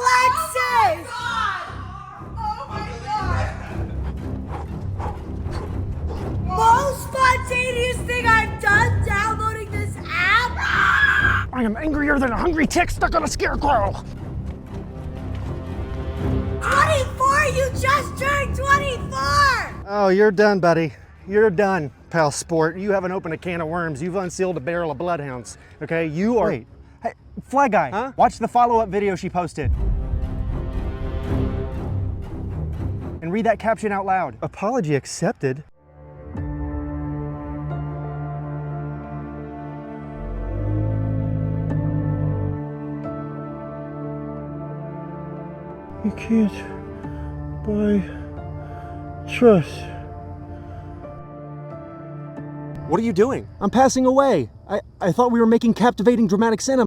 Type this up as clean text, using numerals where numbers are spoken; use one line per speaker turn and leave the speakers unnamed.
Alexis!
Oh my God!
Most spontaneous thing I've done downloading this app?
I am angrier than a hungry tick stuck on a scarecrow.
24? You just turned 24!
Oh, you're done, buddy. You're done, pal sport. You haven't opened a can of worms. You've unsealed a barrel of bloodhounds. Okay, you are...
Wait, hey, Flag Guy,
Huh?
watch the follow-up video she posted. And read that caption out loud.
Apology accepted. You can't buy trust.
What are you doing? I'm passing away. I thought we were making captivating dramatic cinema.